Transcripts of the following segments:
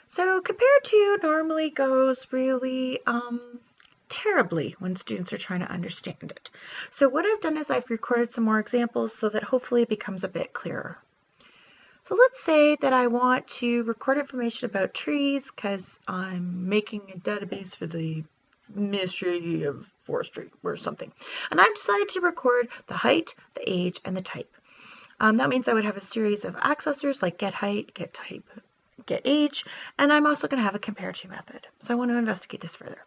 So compareTo normally goes really terribly when students are trying to understand it. So what I've done is I've recorded some more examples so that hopefully it becomes a bit clearer. So let's say that I want to record information about trees because I'm making a database for the Ministry of Forestry or something. And I've decided to record the height, the age, and the type. That means I would have a series of accessors like get height, get type, get age, and I'm also going to have a compareTo method. So I want to investigate this further.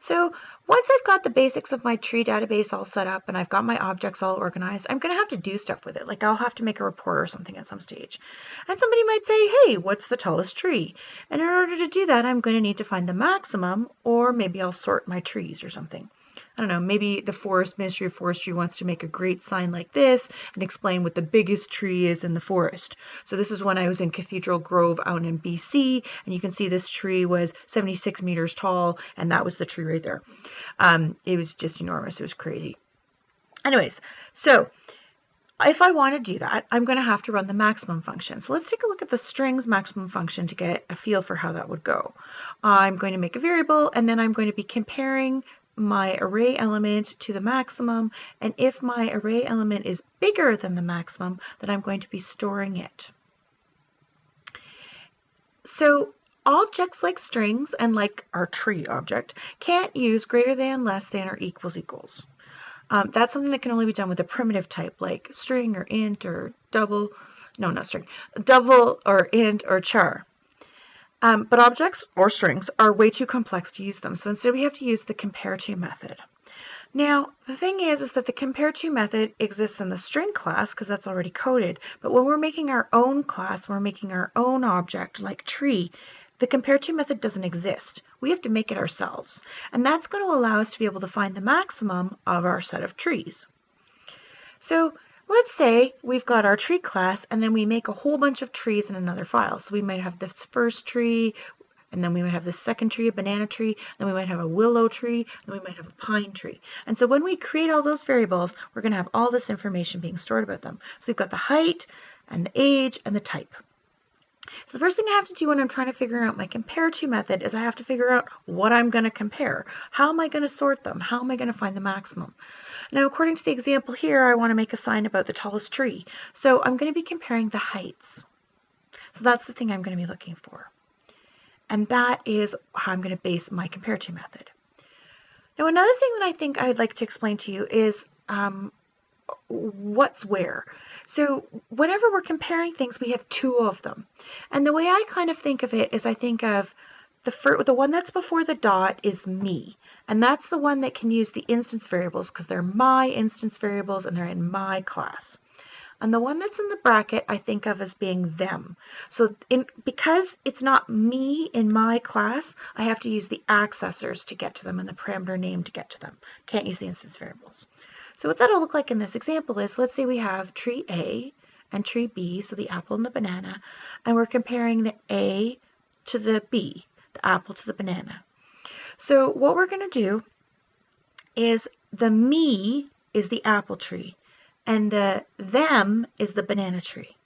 So once I've got the basics of my tree database all set up and I've got my objects all organized, I'm going to have to do stuff with it. Like I'll have to make a report or something at some stage. And somebody might say, hey, what's the tallest tree? And in order to do that, I'm going to need to find the maximum, or maybe I'll sort my trees or something. I don't know, maybe the Ministry of Forestry wants to make a great sign like this and explain what the biggest tree is in the forest. So this is when I was in Cathedral Grove out in BC, and you can see this tree was 76 meters tall, and that was the tree right there. It was just enormous. It was crazy. Anyways, so if I want to do that, I'm going to have to run the maximum function. So let's take a look at the strings maximum function to get a feel for how that would go. I'm going to make a variable, and then I'm going to be comparing my array element to the maximum, and if my array element is bigger than the maximum, then I'm going to be storing it. So objects like strings and like our tree object can't use greater than, less than, or equals equals. That's something that can only be done with a primitive type like string or int or double or int or char. But objects or strings are way too complex to use them, so instead we have to use the compareTo method. Now, the thing is that the compareTo method exists in the string class because that's already coded, but when we're making our own class, we're making our own object like tree, the compareTo method doesn't exist. We have to make it ourselves, and that's going to allow us to be able to find the maximum of our set of trees. So let's say we've got our tree class and then we make a whole bunch of trees in another file. So we might have this first tree, and then we might have the second tree, a banana tree, then we might have a willow tree, and we might have a pine tree. And so when we create all those variables, we're going to have all this information being stored about them. So we've got the height and the age and the type. So the first thing I have to do when I'm trying to figure out my compareTo method is I have to figure out what I'm going to compare. How am I going to sort them? How am I going to find the maximum? Now, according to the example here, I want to make a sign about the tallest tree. So I'm going to be comparing the heights. So that's the thing I'm going to be looking for. And that is how I'm going to base my compareTo method. Now, another thing that I think I'd like to explain to you is what's where. So whenever we're comparing things, we have two of them. And the way I kind of think of it is I think of the one that's before the dot is me, and that's the one that can use the instance variables because they're my instance variables and they're in my class. And the one that's in the bracket I think of as being them. So because it's not me in my class, I have to use the accessors to get to them and the parameter name to get to them. Can't use the instance variables. So what that'll look like in this example is, let's say we have tree A and tree B, so the apple and the banana, and we're comparing the A to the B, the apple to the banana. So what we're going to do is the me is the apple tree and the them is the banana tree.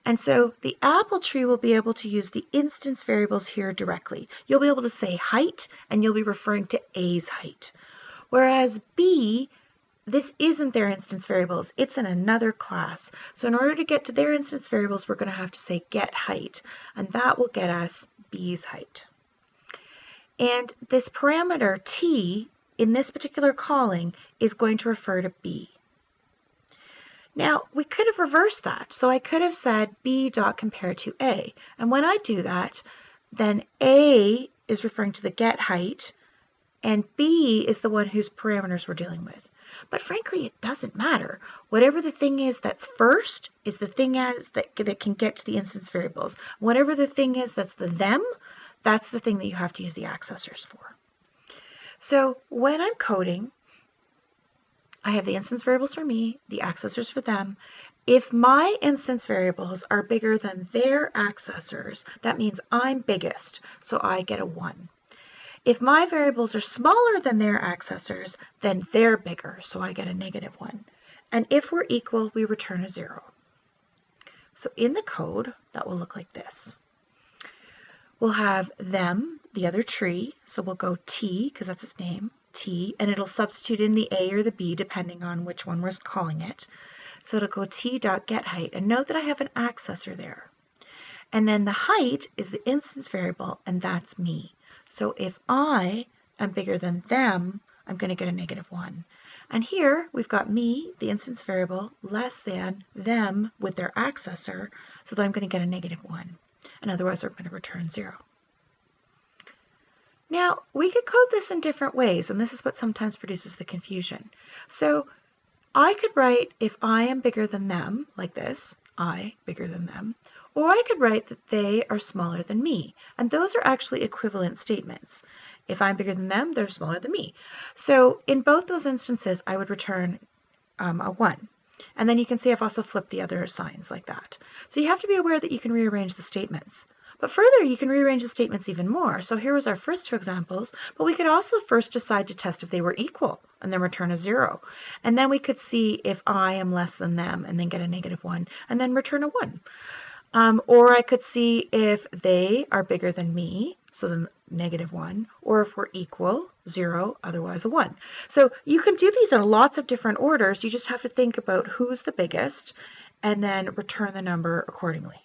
And so the apple tree will be able to use the instance variables here directly. You'll be able to say height and you'll be referring to A's height. Whereas B, this isn't their instance variables, it's in another class. So in order to get to their instance variables, we're going to have to say get height, and that will get us B's height. And this parameter t in this particular calling is going to refer to B. Now, we could have reversed that. So I could have said b.compareTo A. And when I do that, then A is referring to the get height, and B is the one whose parameters we're dealing with. But frankly, it doesn't matter. Whatever the thing is that's first is the thing that can get to the instance variables. Whatever the thing is that's the them, that's the thing that you have to use the accessors for. So when I'm coding, I have the instance variables for me, the accessors for them. If my instance variables are bigger than their accessors, that means I'm biggest, so I get a 1. If my variables are smaller than their accessors, then they're bigger, so I get a -1. And if we're equal, we return a 0. So in the code, that will look like this. we'll have them, the other tree, so we'll go T, because that's its name, T, and it'll substitute in the A or the B depending on which one we're calling it. So it'll go T dot get height, and note that I have an accessor there. And then the height is the instance variable, and that's me. So if I am bigger than them, I'm going to get a -1. And here we've got me, the instance variable, less than them with their accessor, so that I'm going to get a -1. And otherwise, we're going to return 0. Now, we could code this in different ways, and this is what sometimes produces the confusion. So I could write if I am bigger than them, like this, I bigger than them, or I could write that they are smaller than me, and those are actually equivalent statements. If I'm bigger than them, they're smaller than me. So in both those instances, I would return a 1. And then you can see I've also flipped the other signs like that. So you have to be aware that you can rearrange the statements. But further, you can rearrange the statements even more. So here was our first 2 examples, but we could also first decide to test if they were equal and then return a 0. And then we could see if I am less than them and then get a -1 and then return a 1. Or I could see if they are bigger than me, so then -1, or if we're equal, 0, otherwise a 1. So you can do these in lots of different orders. You just have to think about who's the biggest and then return the number accordingly.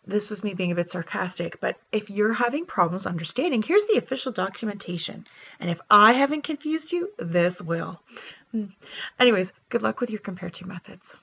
This was me being a bit sarcastic, but if you're having problems understanding, here's the official documentation. And if I haven't confused you, this will. Anyways, good luck with your compareTo methods.